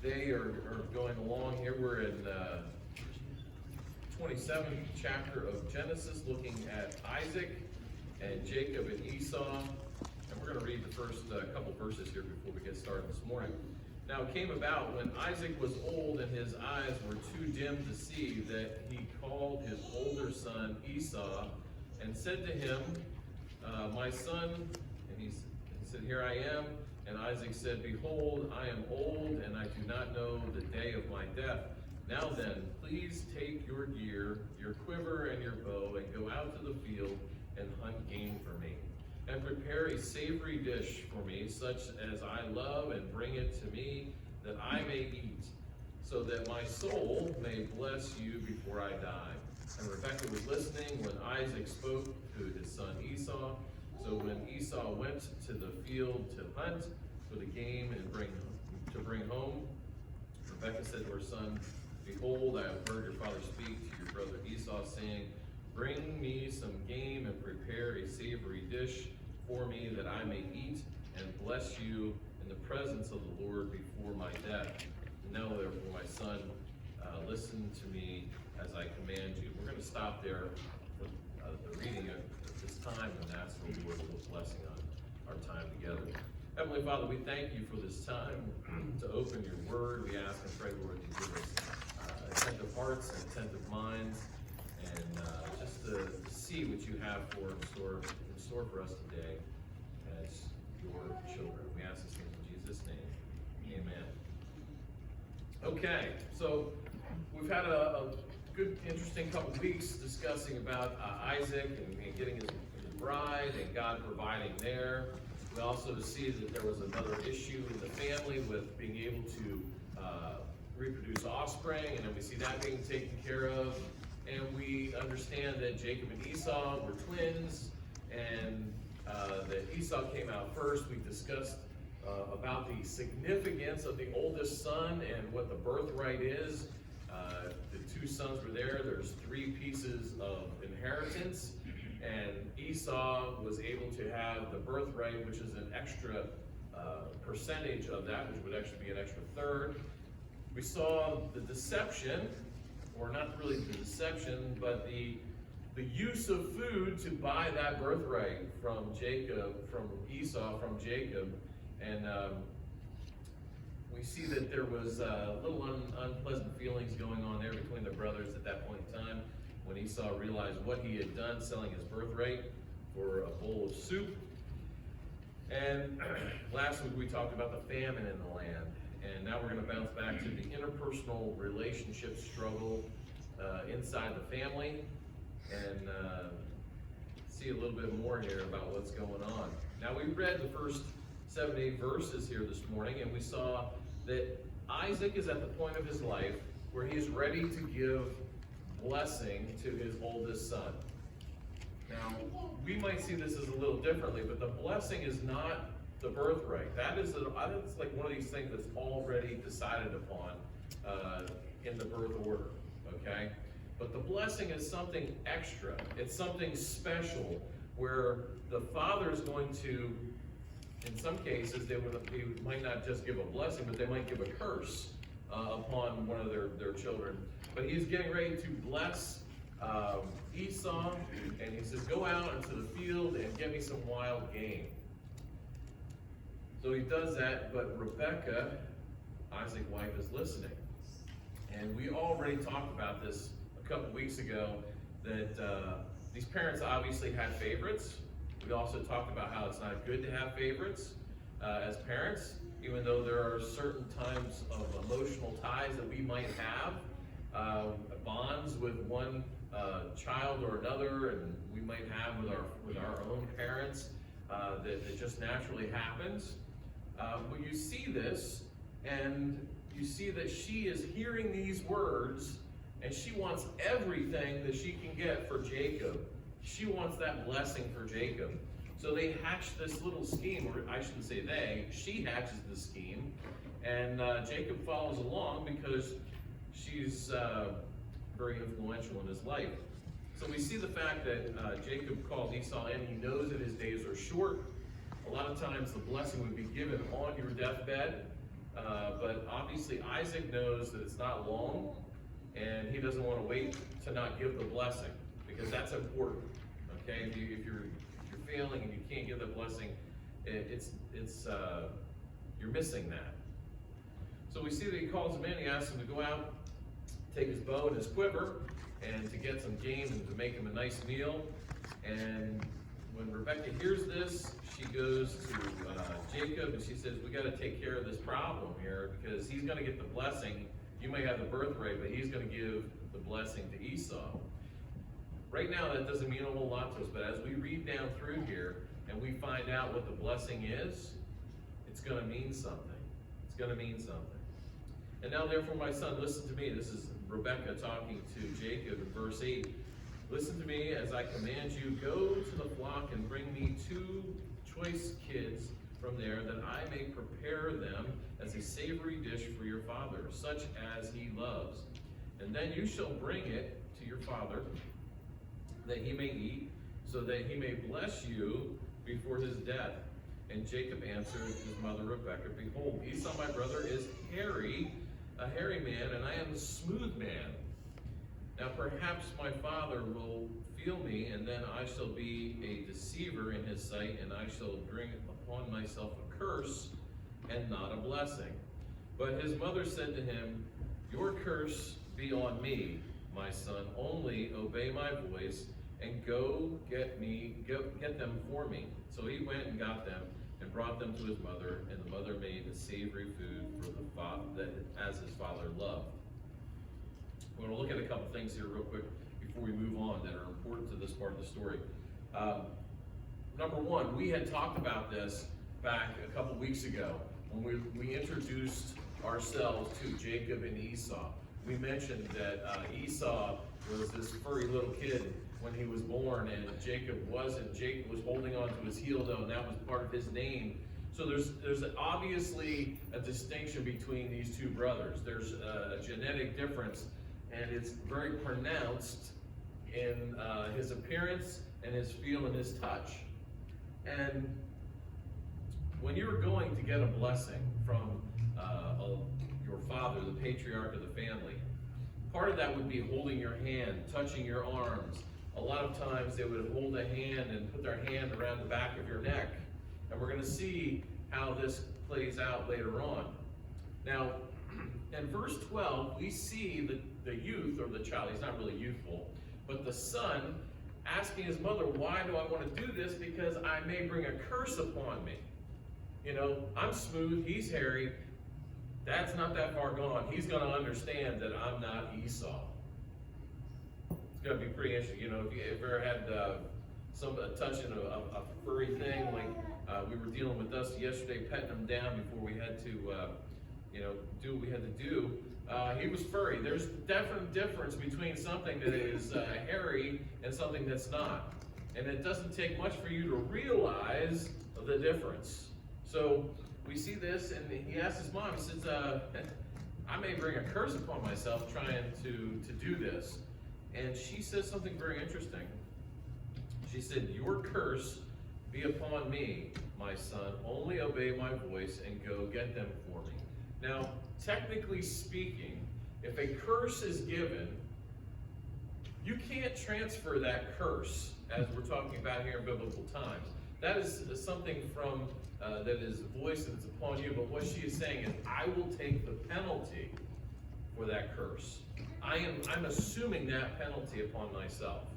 They are going along here. We're in 27th chapter of Genesis, looking at Isaac and Jacob and Esau. And we're going to read the first couple verses here before we get started this morning. Now it came about when Isaac was old and his eyes were too dim to see, that he called his older son Esau and said to him, my son, and he said, here I am. And Isaac said, behold, I am old, and I do not know the day of my death. Now then, please take your gear, your quiver, and your bow, and go out to the field and hunt game for me. And prepare a savory dish for me, such as I love, and bring it to me, that I may eat, so that my soul may bless you before I die. And Rebekah was listening when Isaac spoke to his son Esau. So when Esau went to the field to hunt for the game and bring home, Rebekah said to her son, behold, I have heard your father speak to your brother Esau, saying, bring me some game and prepare a savory dish for me, that I may eat and bless you in the presence of the Lord before my death. And now therefore, my son, listen to me as I command you. We're going to stop there for the reading at this time, and ask the Lord for a blessing on our time together. Heavenly Father, we thank you for this time to open your word. We ask and pray, Lord, to give us attentive hearts and attentive minds, and just to see what you have in store for us today as your children. We ask this in Jesus' name. Amen. Okay, so we've had a good, interesting couple of weeks discussing about Isaac and getting his bride and God providing there. We also see that there was another issue in the family with being able to reproduce offspring, and then we see that being taken care of. And we understand that Jacob and Esau were twins, and that Esau came out first. We discussed about the significance of the oldest son and what the birthright is. The two sons were there. There's 3 pieces of inheritance, and Esau was able to have the birthright, which is an extra percentage of that, which would actually be an extra third. We saw the deception, or not really the deception, but the use of food to buy that birthright from Esau, from Jacob. And we see that there was little unpleasant feelings going on there between the brothers at that point in time, when Esau realized what he had done, selling his birthright for a bowl of soup. And last week we talked about the famine in the land. And now we're going to bounce back to the interpersonal relationship struggle inside the family, and see a little bit more here about what's going on. Now, we read the first 7 to 8 verses here this morning, and we saw that Isaac is at the point of his life where he is ready to give blessing to his oldest son. Now, we might see this as a little differently, but the blessing is not the birthright. That's like one of these things that's already decided upon in the birth order, okay? But the blessing is something extra. It's something special, where the father is going to, in some cases, they might not just give a blessing, but they might give a curse upon one of their children. But he's getting ready to bless Esau, and he says, go out into the field and get me some wild game. So he does that, but Rebekah, Isaac's wife, is listening. And we already talked about this a couple weeks ago, that these parents obviously had favorites. We also talked about how it's not good to have favorites as parents, even though there are certain times of emotional ties that we might have, bonds with one child or another, and we might have with our own parents, that just naturally happens. But you see this, and you see that she is hearing these words, and she wants everything that she can get for Jacob. She wants that blessing for Jacob. So they hatch this little scheme, or I shouldn't say they, she hatches the scheme, and Jacob follows along because she's very influential in his life. So we see the fact that Jacob calls Esau in. He knows that his days are short. A lot of times the blessing would be given on your deathbed. but obviously Isaac knows that it's not long, and he doesn't want to wait to not give the blessing, because that's important. Okay, if you're failing and you can't give the blessing, you're missing that. So we see that he calls him in. He asks him to go out, take his bow and his quiver, and to get some game and to make him a nice meal. And when Rebecca hears this, she goes to Jacob and she says, we got to take care of this problem here, because he's going to get the blessing. You may have the birthright, but he's going to give the blessing to Esau. Right now, that doesn't mean a whole lot to us, but as we read down through here and we find out what the blessing is, it's going to mean something. It's going to mean something. And now, therefore, my son, listen to me. This is Rebecca talking to Jacob in verse 8. Listen to me as I command you, go to the flock and bring me 2 choice kids from there, that I may prepare them as a savory dish for your father, such as he loves. And then you shall bring it to your father, that he may eat, so that he may bless you before his death. And Jacob answered his mother Rebekah, behold, Esau my brother is a hairy man, and I am a smooth man. Now perhaps my father will feel me, and then I shall be a deceiver in his sight, and I shall bring upon myself a curse and not a blessing. But his mother said to him, your curse be on me, my son, only obey my voice, and go get them for me. So he went and got them, and brought them to his mother, and the mother made a savory food for the father, as his father loved. We're going to look at a couple things here real quick before we move on that are important to this part of the story. Number one, we had talked about this back a couple weeks ago when we introduced ourselves to Jacob and Esau. We mentioned that Esau was this furry little kid when he was born, and Jacob wasn't. Jacob was holding on to his heel, though, and that was part of his name. So there's obviously a distinction between these two brothers. There's a genetic difference, and it's very pronounced in his appearance and his feel and his touch. And when you're going to get a blessing from your father, the patriarch of the family, part of that would be holding your hand, touching your arms. A lot of times they would hold a hand and put their hand around the back of your neck. And we're going to see how this plays out later on. Now, in verse 12, we see the youth, or the child, he's not really youthful, but the son asking his mother, why do I want to do this? Because I may bring a curse upon me. You know, I'm smooth, he's hairy. That's not that far gone. He's going to understand that I'm not Esau. It's going to be pretty interesting. You know, if you ever had touching a furry thing, like we were dealing with Dusty yesterday, petting him down before we had to, do what we had to do. He was furry. There's definite difference between something that is hairy and something that's not. And it doesn't take much for you to realize the difference. So we see this, and he asks his mom, he says, I may bring a curse upon myself trying to do this. And she says something very interesting. She said, your curse be upon me, my son. Only obey my voice and go get them for me. Now, technically speaking, if a curse is given, you can't transfer that curse, as we're talking about here in biblical times. That is something from that is voice that's upon you, but what she is saying is, I will take the penalty for that curse. I'm assuming that penalty upon myself.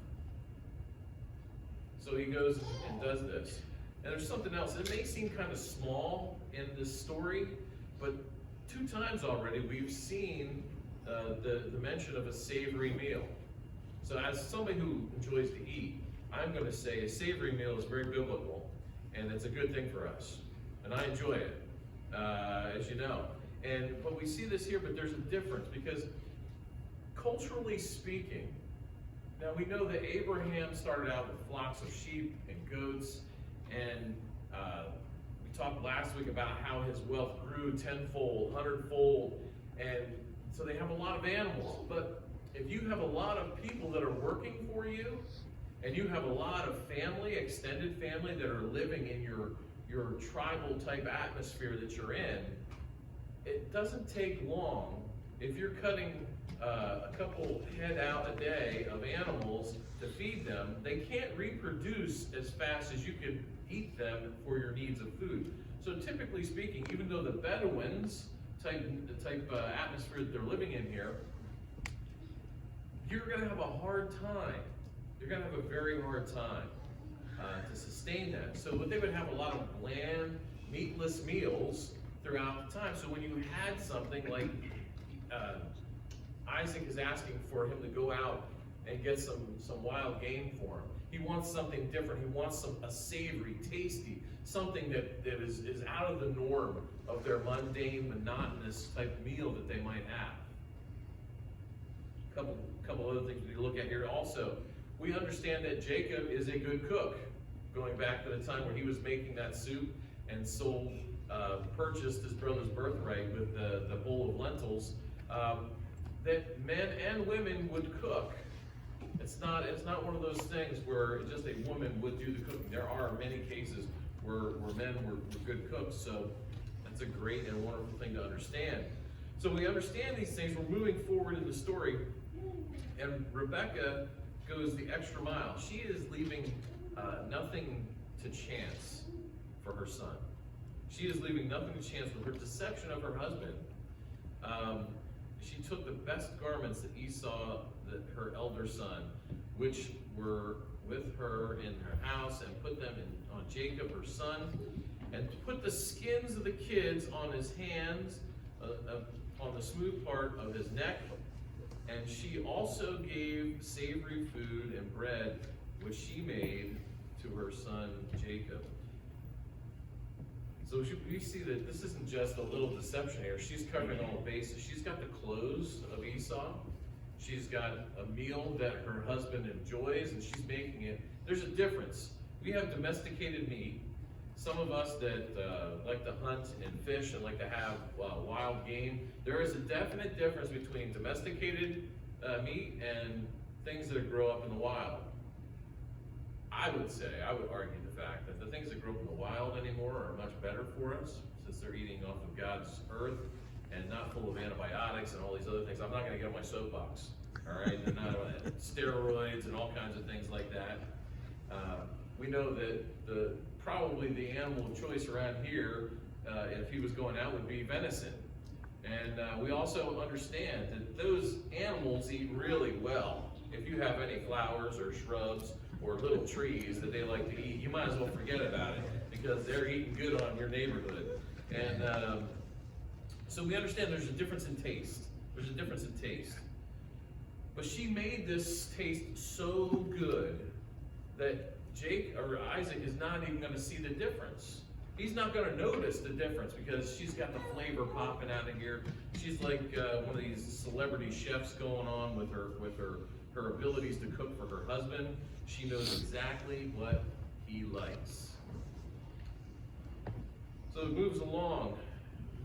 So he goes and does this. And there's something else. It may seem kind of small in this story, but 2 times already we've seen the mention of a savory meal. So as somebody who enjoys to eat, I'm going to say a savory meal is very biblical, and it's a good thing for us. And I enjoy it, as you know. But we see this here, but there's a difference, because culturally speaking, now we know that Abraham started out with flocks of sheep and goats, and we talked last week about how his wealth grew 10-fold, 100-fold, and so they have a lot of animals. But if you have a lot of people that are working for you, and you have a lot of family, extended family, that are living in your tribal type atmosphere that you're in, it doesn't take long. If you're cutting a couple head out a day of animals to feed them, they can't reproduce as fast as you could eat them for your needs of food. So typically speaking, even though the Bedouins type atmosphere that they're living in here, you're going to have a hard time. You're going to have a very hard time to sustain that. So they would have a lot of bland, meatless meals throughout the time. So when you had something like Isaac is asking for him to go out and get some wild game for him. He wants something different. He wants a savory, tasty, something that is out of the norm of their mundane, monotonous type meal that they might have. Couple other things we look at here also. We understand that Jacob is a good cook. Going back to the time when he was making that soup and purchased his brother's birthright with the bowl of lentils, that men and women would cook. It's not one of those things where just a woman would do the cooking. There are many cases where men were good cooks, so that's a great and wonderful thing to understand. So we understand these things. We're moving forward in the story, and Rebecca goes the extra mile. She is leaving nothing to chance for her son. She is leaving nothing to chance with her deception of her husband. She took the best garments that Esau, her elder son, which were with her in her house, and put them on Jacob, her son, and put the skins of the kids on his hands, on the smooth part of his neck. And she also gave savory food and bread, which she made to her son Jacob. So we see that this isn't just a little deception here. She's covering all the bases. She's got the clothes of Esau. She's got a meal that her husband enjoys, and she's making it. There's a difference. We have domesticated meat. Some of us that like to hunt and fish and like to have wild game, there is a definite difference between domesticated meat and things that grow up in the wild. I would argue the fact that the things that grow up in the wild anymore are much better for us, since they're eating off of God's earth and not full of antibiotics and all these other things. I'm not going to get on my soapbox, all right? They're not steroids and all kinds of things like that. We know that probably the animal of choice around here, if he was going out, would be venison. And we also understand that those animals eat really well. If you have any flowers or shrubs or little trees that they like to eat, you might as well forget about it, because they're eating good on your neighborhood. And so we understand there's a difference in taste. There's a difference in taste. But she made this taste so good that Isaac is not even going to see the difference. He's not going to notice the difference, because she's got the flavor popping out of here. She's like one of these celebrity chefs going on with her abilities to cook for her husband. She knows exactly what he likes. So it moves along.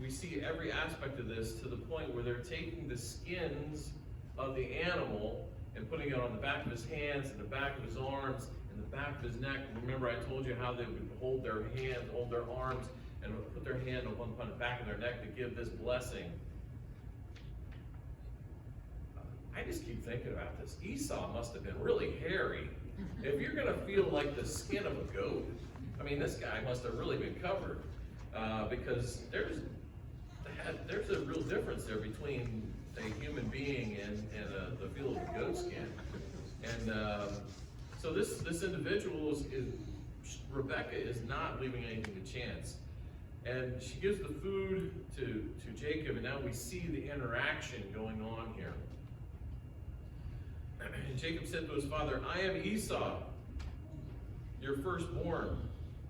We see every aspect of this to the point where they're taking the skins of the animal and putting it on the back of his hands and the back of his arms and the back of his neck. Remember, I told you how they would hold their hands, hold their arms, and put their hand on the back of their neck to give this blessing. I just keep thinking about this. Esau must have been really hairy. If you're going to feel like the skin of a goat, I mean, this guy must have really been covered, because there's a real difference there between a human being and the feel of a goat skin. And so this individual Rebecca is not leaving anything to chance. And she gives the food to Jacob, and now we see the interaction going on here. And Jacob said to his father, "I am Esau, your firstborn.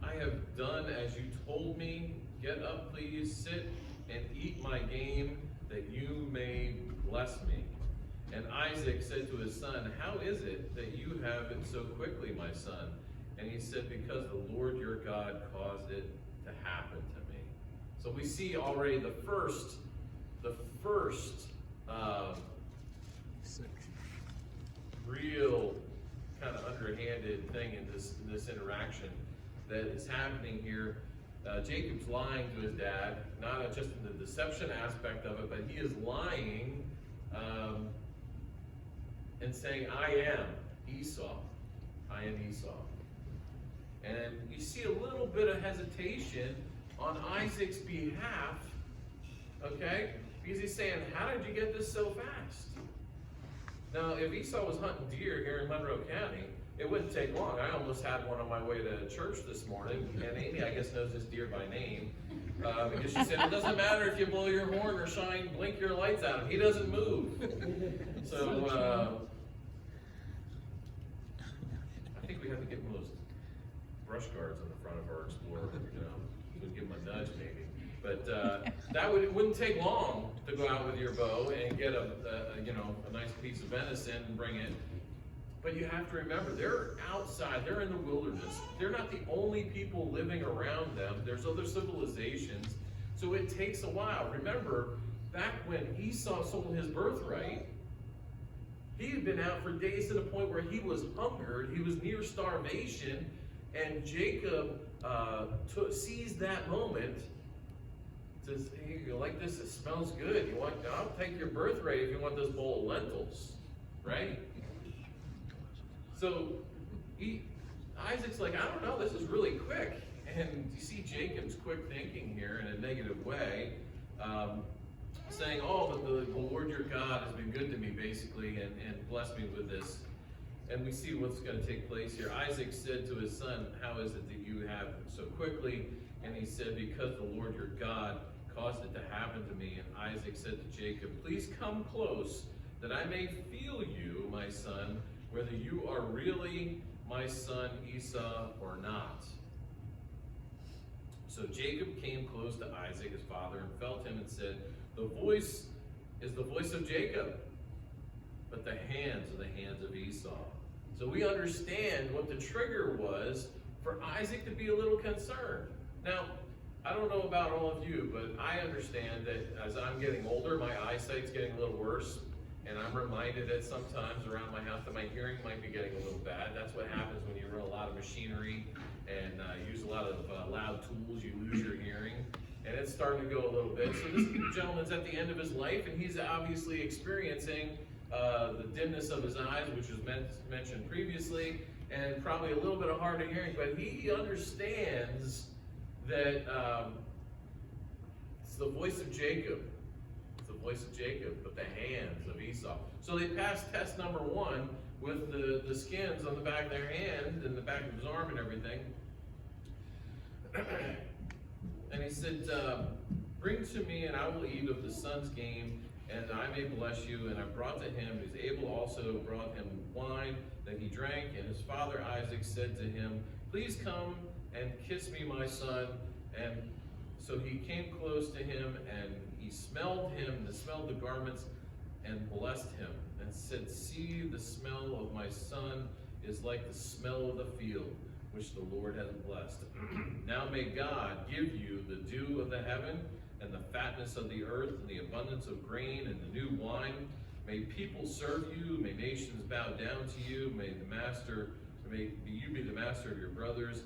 I have done as you told me. Get up, please, sit and eat my game, that you may bless me." And Isaac said to his son, "How is it that you have it so quickly, my son?" And he said, "Because the Lord your God caused it to happen to me." So we see already the first real kind of underhanded thing in this interaction that is happening here. Jacob's lying to his dad, not just in the deception aspect of it, but he is lying and saying, I am Esau. I am Esau. And you see a little bit of hesitation on Isaac's behalf, okay? Because he's saying, how did you get this so fast? Now, if Esau was hunting deer here in Monroe County, it wouldn't take long. I almost had one on my way to church this morning, and Amy, I guess, knows this deer by name, because she said, it doesn't matter if you blow your horn or blink your lights at him. He doesn't move. So, I think we have to get those brush guards on the front of our Explorer, we'll give him a nudge maybe. But it wouldn't take long to go out with your bow and get a nice piece of venison and bring it. But you have to remember, they're outside, they're in the wilderness. They're not the only people living around them. There's other civilizations. So it takes a while. Remember, back when Esau sold his birthright, he had been out for days to the point where he was hungered, he was near starvation, and Jacob seized that moment, says, hey, you like this? It smells good. I'll take your birthright if you want this bowl of lentils, right? So Isaac's like, I don't know, this is really quick. And you see Jacob's quick thinking here in a negative way, saying, oh, but the Lord your God has been good to me, basically, and blessed me with this. And we see what's going to take place here. Isaac said to his son, how is it that you have so quickly? And he said, because the Lord your God caused it to happen to me. And Isaac said to Jacob, please come close, that I may feel you, my son, whether you are really my son Esau or not. So Jacob came close to Isaac, his father, and felt him and said, the voice is the voice of Jacob, but the hands are the hands of Esau. So we understand what the trigger was for Isaac to be a little concerned. Now, I don't know about all of you, but I understand that as I'm getting older, my eyesight's getting a little worse. And I'm reminded that sometimes around my house that my hearing might be getting a little bad. That's what happens when you run a lot of machinery and use a lot of loud tools. You lose your hearing. And it's starting to go a little bit. So this gentleman's at the end of his life, and he's obviously experiencing the dimness of his eyes, which was mentioned previously, and probably a little bit of hard of hearing. But he understands that it's the voice of Jacob. Voice of Jacob, but the hands of Esau. So they passed test number 1 with the skins on the back of their hand and the back of his arm and everything. And he said, bring to me and I will eat of the son's game and I may bless you. And I brought to him, his Abel also brought him wine that he drank. And his father Isaac said to him, please come and kiss me, my son. And so he came close to him and he smelled the garments, and blessed him, and said, see, the smell of my son is like the smell of the field, which the Lord has blessed. Now may God give you the dew of the heaven, and the fatness of the earth, and the abundance of grain, and the new wine. May people serve you, may nations bow down to you, may you be the master of your brothers,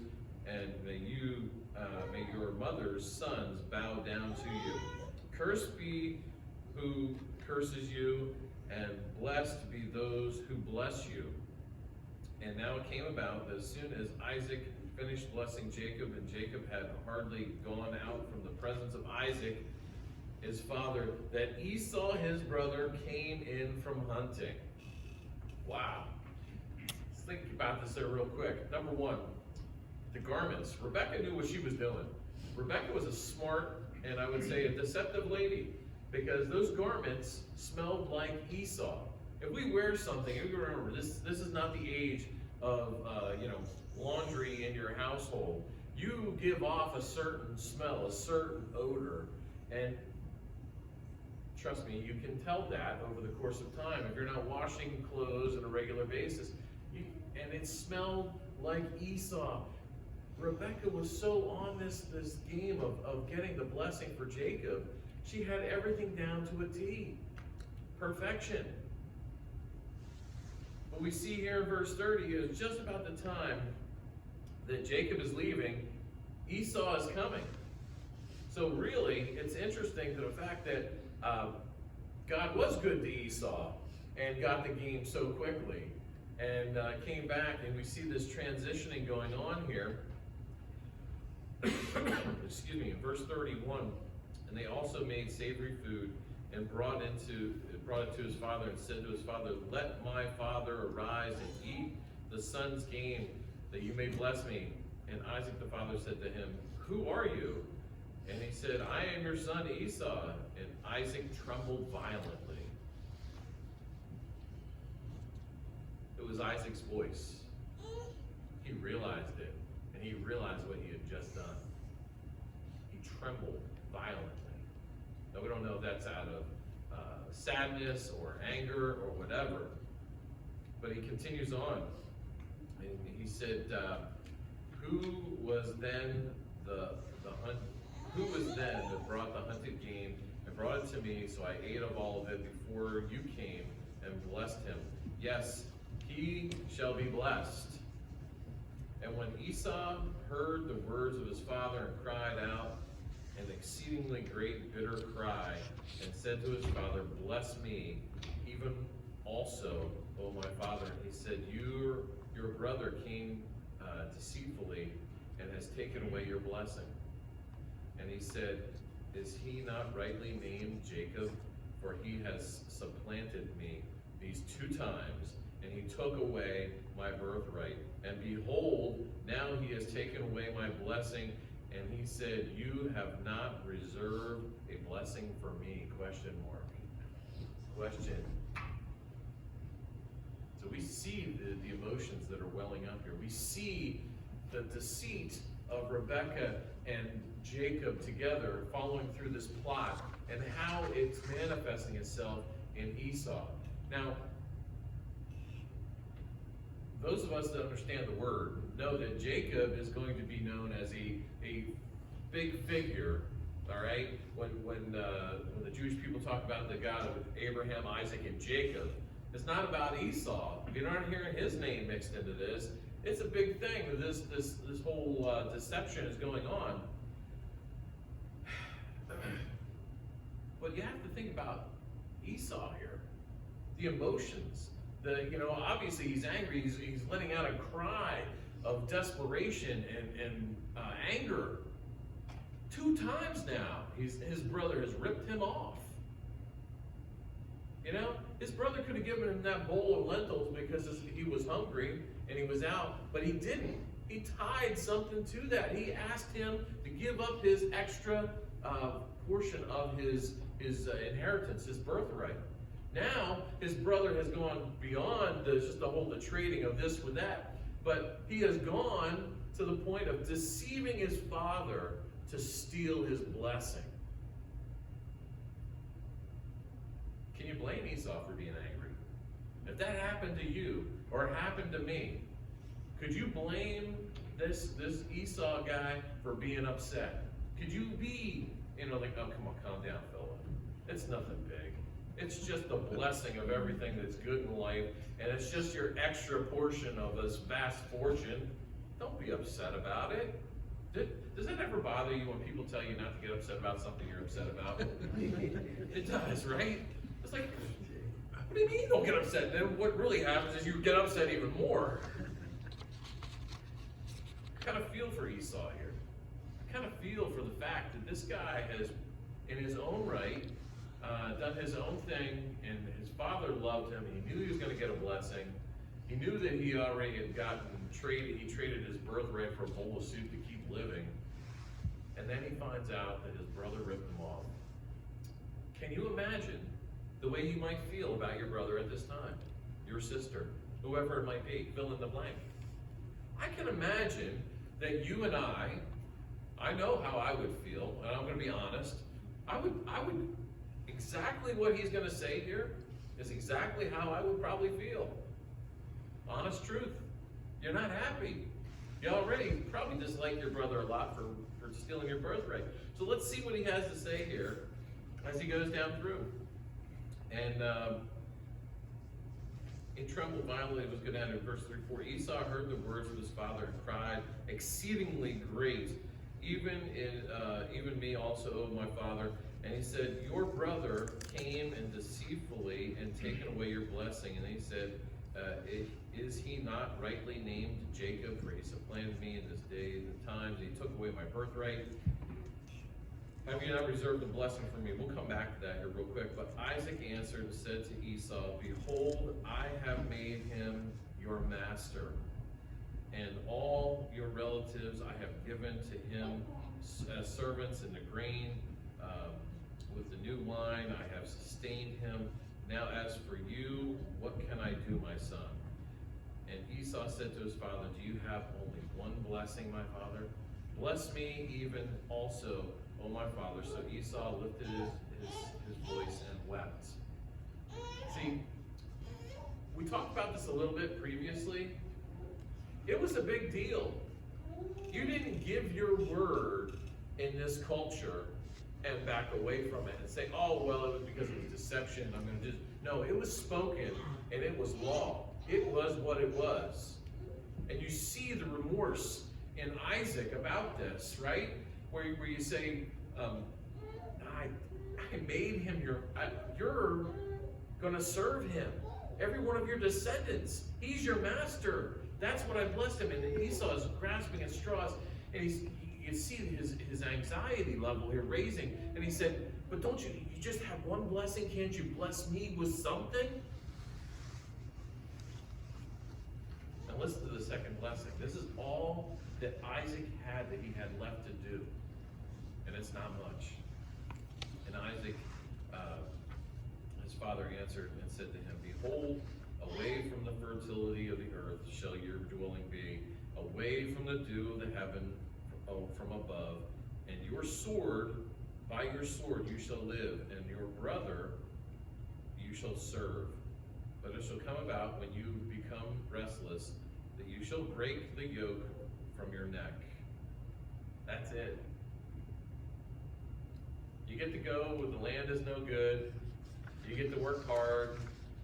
and may your mother's sons bow down to you. Cursed be who curses you, and blessed be those who bless you. And now it came about that as soon as Isaac finished blessing Jacob, and Jacob had hardly gone out from the presence of Isaac, his father, that Esau, his brother, came in from hunting. Wow. Let's think about this there real quick. Number 1, the garments. Rebecca knew what she was doing. Rebecca was a smart, and I would say a deceptive lady, because those garments smelled like Esau. If we wear something, if we remember, this is not the age of laundry in your household. You give off a certain smell, a certain odor, and trust me, you can tell that over the course of time. If you're not washing clothes on a regular basis, and it smelled like Esau. Rebecca was so on this game of getting the blessing for Jacob. She had everything down to a T. Perfection. What we see here in verse 30 is just about the time that Jacob is leaving, Esau is coming. So really, it's interesting to the fact that God was good to Esau and got the game so quickly, and came back, and we see this transitioning going on here. Excuse me, in verse 31, and they also made savory food and brought it to his father, and said to his father, "Let my father arise and eat the son's game, that you may bless me." And Isaac the father said to him, "Who are you?" And he said, "I am your son Esau." And Isaac trembled violently. It was Isaac's voice. He realized it, and he realized what he had just done. He trembled violently. Now, we don't know if that's out of sadness or anger or whatever, but he continues on. And he said, who was then that brought the hunted game and brought it to me, so I ate of all of it before you came and blessed him? Yes, he shall be blessed. And when Esau heard the words of his father and cried out an exceedingly great bitter cry, and said to his father, "Bless me, even also, O my father." And he said, Your brother came deceitfully and has taken away your blessing. And he said, "Is he not rightly named Jacob? For he has supplanted me these 2 times, and he took away my birthright. And behold, now he has taken away my blessing." And he said, "You have not reserved a blessing for me?" Question mark. Question. So we see the emotions that are welling up here. We see the deceit of Rebekah and Jacob together following through this plot, and how it's manifesting itself in Esau. Now, those of us that understand the word know that Jacob is going to be known as a big figure, all right? When the Jewish people talk about the God of Abraham, Isaac, and Jacob, it's not about Esau. You're not hearing his name mixed into this. It's a big thing that this whole deception is going on. But you have to think about Esau here. The emotions. Obviously he's angry. He's letting out a cry of desperation and anger. 2 times now, his brother has ripped him off. His brother could have given him that bowl of lentils because he was hungry and he was out, but he didn't. He tied something to that. He asked him to give up his extra portion of his inheritance, his birthright. Now, his brother has gone beyond the trading of this with that, but he has gone to the point of deceiving his father to steal his blessing. Can you blame Esau for being angry? If that happened to you or happened to me, could you blame this Esau guy for being upset? Could you be, like, "Oh, come on, calm down, fella. It's nothing big. It's just the blessing of everything that's good in life, and it's just your extra portion of this vast fortune. Don't be upset about it." Does that ever bother you when people tell you not to get upset about something you're upset about? It does, right? It's like, what do you mean don't get upset? Then what really happens is you get upset even more. I kind of feel for Esau here. I kind of feel for the fact that this guy has, in his own right, done his own thing, and his father loved him. He knew he was going to get a blessing. He knew that he already had he traded his birthright for a bowl of soup to keep living. And then he finds out that his brother ripped him off. Can you imagine the way you might feel about your brother at this time? Your sister, whoever it might be, fill in the blank. I can imagine that you and I know how I would feel, and I'm going to be honest. I would exactly what he's going to say here is exactly how I would probably feel. Honest truth. You're not happy. You already probably dislike your brother a lot for stealing your birthright. So let's see what he has to say here as he goes down through. And he trembled violently. It was good down in verse 3-4. Esau heard the words of his father and cried exceedingly great even me also, O my father. And he said, your brother came and deceitfully and taken away your blessing. And he said, is he not rightly named Jacob? For he supplanted me in this day and times, and he took away my birthright. Have you not reserved a blessing for me? We'll come back to that here real quick. But Isaac answered and said to Esau, behold, I have made him your master, and all your relatives I have given to him as servants in the grain. With the new wine I have sustained him. Now as for you, what can I do, my son? And Esau said to his father, do you have only one blessing, my father? Bless me even also, O my father. So Esau lifted his voice and wept. See, we talked about this a little bit previously. It was a big deal. You didn't give your word in this culture and back away from it and say, oh, well, it was because it was deception. I'm going to just, no, it was spoken and it was law. It was what it was. And you see the remorse in Isaac about this, right? Where you say, I made him you're going to serve him. Every one of your descendants, he's your master. That's what I blessed him. And Esau is grasping at straws, and you see his anxiety level here raising. And he said, but don't you just have one blessing? Can't you bless me with something? Now listen to the second blessing. This is all that Isaac had that he had left to do. And it's not much. And Isaac, his father answered and said to him, behold, away from the fertility of the earth shall your dwelling be, away from the dew of the heaven from above, and your sword, by your sword you shall live, and your brother you shall serve. But it shall come about when you become restless, that you shall break the yoke from your neck. That's it. You get to go when the land is no good. You get to work hard.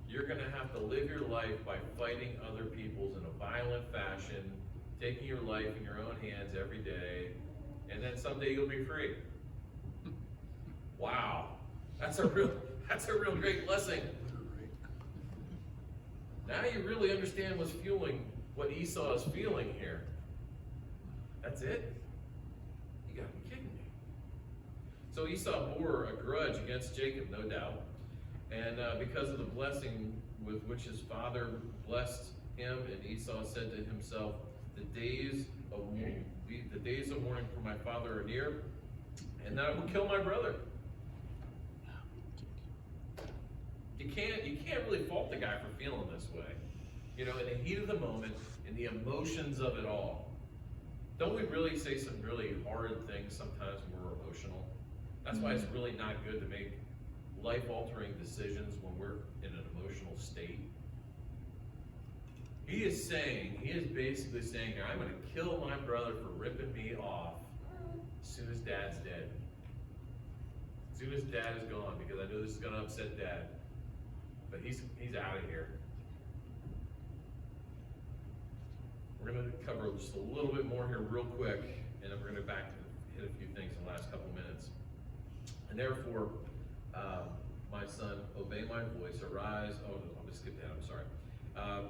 You're going to have to live your life by fighting other people's in a violent fashion, taking your life in your own hands every day, and then someday you'll be free. Wow, that's a real great blessing. Now you really understand what's fueling what Esau is feeling here. That's it? You gotta be kidding me. So Esau bore a grudge against Jacob, no doubt. And because of the blessing with which his father blessed him, and Esau said to himself, the days of mourning for my father are near, and then I will kill my brother. You can't really fault the guy for feeling this way. You know, in the heat of the moment, in the emotions of it all. Don't we really say some really hard things sometimes when we're emotional? That's why it's really not good to make life-altering decisions when we're in an emotional state. He is basically saying, I'm going to kill my brother for ripping me off as soon as Dad's dead. As soon as Dad is gone, because I know this is going to upset Dad. But he's out of here. We're going to cover just a little bit more here real quick, and then we're going to hit a few things in the last couple minutes. And therefore, my son, obey my voice, arise. Oh, no, I'm going to skip that, I'm sorry.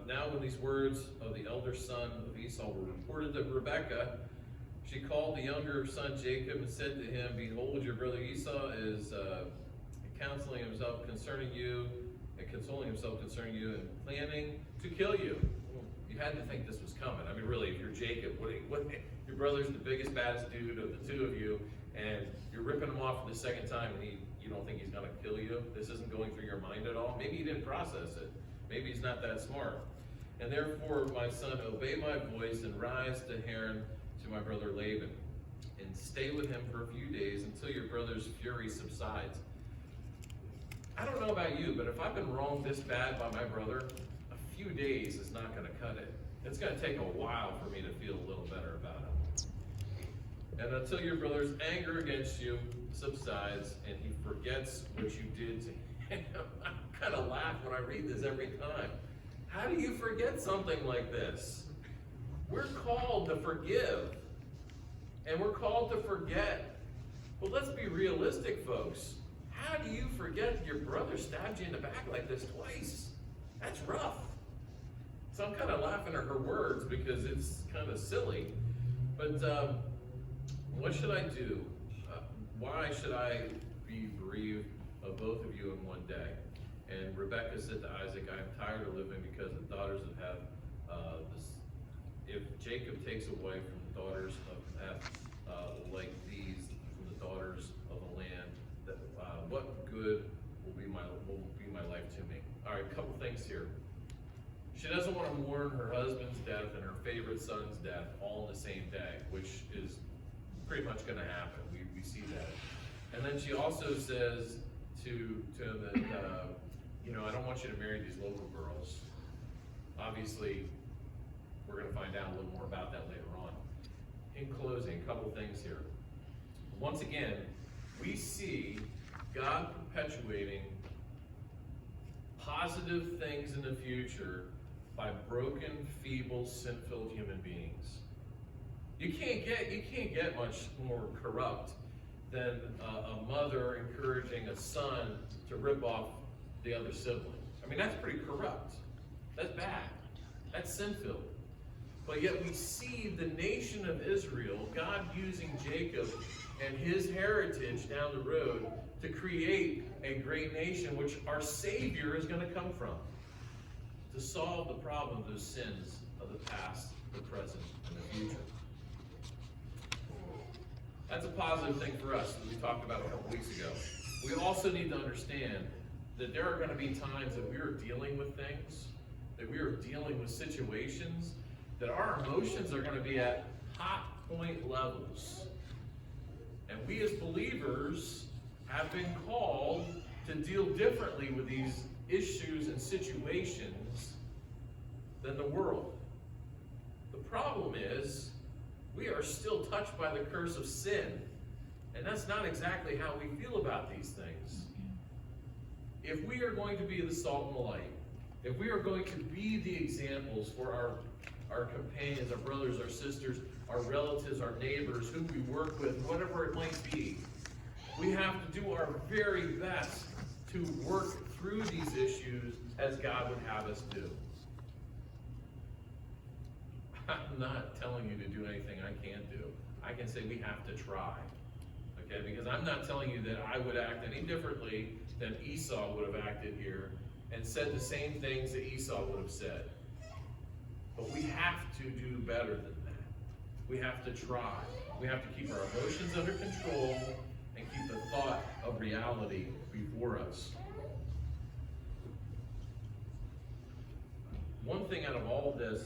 Now when these words of the elder son of Esau were reported to Rebekah, she called the younger son Jacob and said to him, behold, your brother Esau is counseling himself concerning you, and consoling himself concerning you, and planning to kill you. You had to think this was coming. I mean, really, if you're Jacob, your brother's the biggest, baddest dude of the two of you, and you're ripping him off for the second time, and you don't think he's going to kill you? This isn't going through your mind at all? Maybe you didn't process it. Maybe he's not that smart. And therefore, my son, obey my voice and rise to Haran to my brother Laban, and stay with him for a few days until your brother's fury subsides. I don't know about you, but if I've been wronged this bad by my brother, a few days is not going to cut it. It's going to take a while for me to feel a little better about him. And until your brother's anger against you subsides and he forgets what you did to him. I kind of laugh when I read this every time. How do you forget something like this? We're called to forgive. And we're called to forget. But let's be realistic, folks. How do you forget your brother stabbed you in the back like this twice? That's rough. So I'm kind of laughing at her words because it's kind of silly. But what should I do? Why should I be bereaved of both of you in one day? And Rebekah said to Isaac, I am tired of living because the daughters have this. If Jacob takes away from the daughters of Heth, like these, from the daughters of the land, that what good will be my life to me? All right, a couple things here. She doesn't want to mourn her husband's death and her favorite son's death all in the same day, which is pretty much going to happen. We see that. And then she also says to him that, I don't want you to marry these local girls. Obviously, we're going to find out a little more about that later on. In closing, a couple things here. Once again, we see God perpetuating positive things in the future by broken, feeble, sin-filled human beings. You can't get much more corrupt than a mother encouraging a son to rip off the other sibling. I mean, that's pretty corrupt. That's bad. That's sin-filled. But yet we see the nation of Israel, God using Jacob and his heritage down the road to create a great nation, which our Savior is going to come from, to solve the problem of those sins of the past, the present, and the future. That's a positive thing for us that we talked about a couple weeks ago. We also need to understand that there are going to be times that we are dealing with things, that we are dealing with situations, that our emotions are going to be at hot point levels. And we as believers have been called to deal differently with these issues and situations than the world. The problem is, we are still touched by the curse of sin. And that's not exactly how we feel about these things. If we are going to be the salt and the light, if we are going to be the examples for our companions, our brothers, our sisters, our relatives, our neighbors, who we work with, whatever it might be, we have to do our very best to work through these issues as God would have us do. I'm not telling you to do anything I can't do. I can say we have to try. Okay, because I'm not telling you that I would act any differently than Esau would have acted here and said the same things that Esau would have said. But we have to do better than that. We have to try. We have to keep our emotions under control and keep the thought of reality before us. One thing out of all this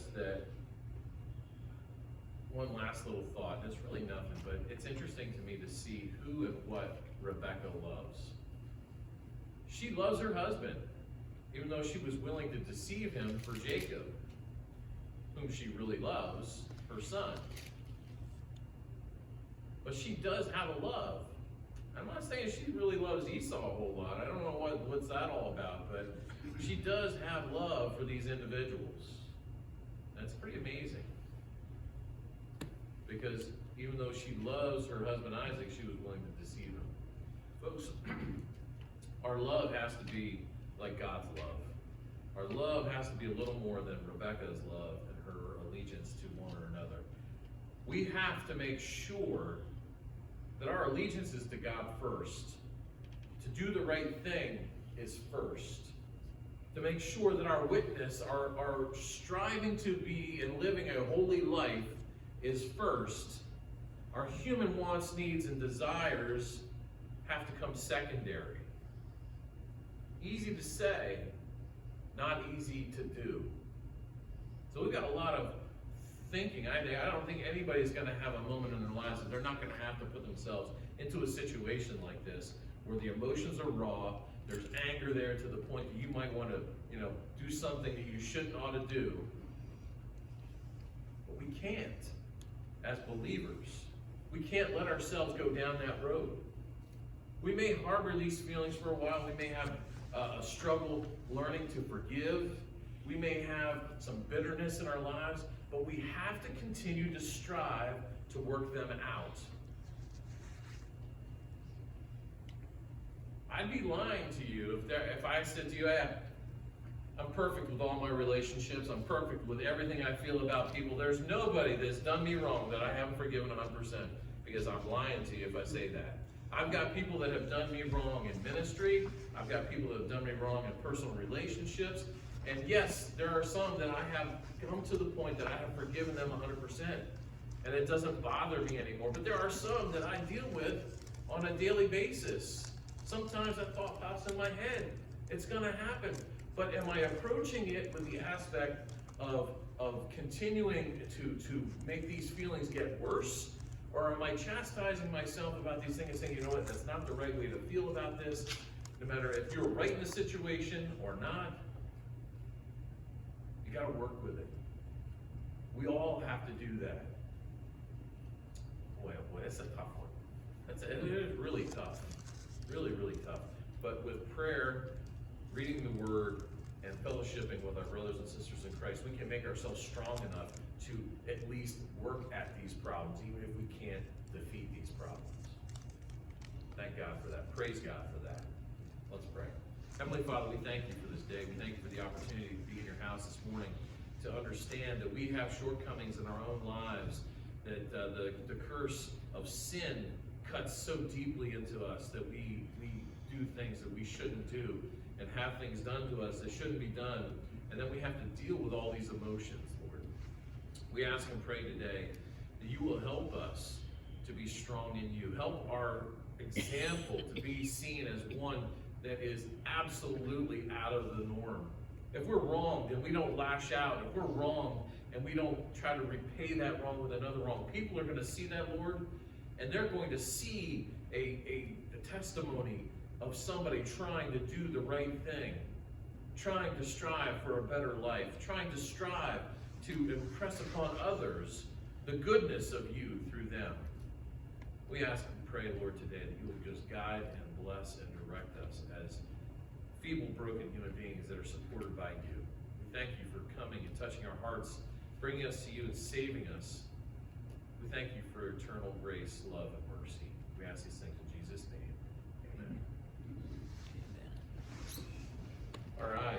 one last little thought, and it's really nothing, but it's interesting to me to see who and what Rebekah loves. She loves her husband, even though she was willing to deceive him for Jacob, whom she really loves, her son. But she does have a love. I'm not saying she really loves Esau a whole lot. I don't know what's that all about, but she does have love for these individuals. That's pretty amazing. Because even though she loves her husband Isaac, she was willing to deceive him. Folks, our love has to be like God's love. Our love has to be a little more than Rebekah's love and her allegiance to one or another. We have to make sure that our allegiance is to God first. To do the right thing is first. To make sure that our witness, our striving to be and living a holy life is first. Our human wants, needs, and desires have to come secondary. Easy to say, not easy to do. So we've got a lot of thinking. I don't think anybody's going to have a moment in their lives that they're not going to have to put themselves into a situation like this, where the emotions are raw, there's anger there to the point that you might want to, do something that you shouldn't ought to do. But we can't. As believers, we can't let ourselves go down that road. We may harbor these feelings for a while. We may have a struggle learning to forgive. We may have some bitterness in our lives, but we have to continue to strive to work them out. I'd be lying to you if I said to you, hey, I'm perfect with all my relationships. I'm perfect with everything I feel about people. There's nobody that's done me wrong that I haven't forgiven 100%, because I'm lying to you if I say that. I've got people that have done me wrong in ministry. I've got people that have done me wrong in personal relationships. And yes, there are some that I have come to the point that I have forgiven them 100%. And it doesn't bother me anymore. But there are some that I deal with on a daily basis. Sometimes that thought pops in my head. It's going to happen. But am I approaching it with the aspect of continuing to make these feelings get worse? Or am I chastising myself about these things and saying, you know what, that's not the right way to feel about this, no matter if you're right in the situation or not? You got to work with it. We all have to do that. Boy, oh boy, that's a tough one. It is really tough. Really, really tough. But with prayer, reading the Word, and fellowshipping with our brothers and sisters in Christ, we can make ourselves strong enough to at least work at these problems, even if we can't defeat these problems. Thank God for that. Praise God for that. Let's pray. Heavenly Father, we thank you for this day. We thank you for the opportunity to be in your house this morning, to understand that we have shortcomings in our own lives, that the curse of sin cuts so deeply into us that we do things that we shouldn't do, and have things done to us that shouldn't be done, and then we have to deal with all these emotions, Lord. We ask and pray today that you will help us to be strong in you. Help our example to be seen as one that is absolutely out of the norm. If we're wrong, then we don't lash out. If we're wrong and we don't try to repay that wrong with another wrong, people are going to see that, Lord, and they're going to see a testimony of somebody trying to do the right thing, trying to strive for a better life, trying to strive to impress upon others the goodness of you through them. We ask and pray, Lord, today that you will just guide and bless and direct us as feeble, broken human beings that are supported by you. We thank you for coming and touching our hearts, bringing us to you and saving us. We thank you for eternal grace, love, and mercy. We ask these things in Jesus' name. Amen. All right.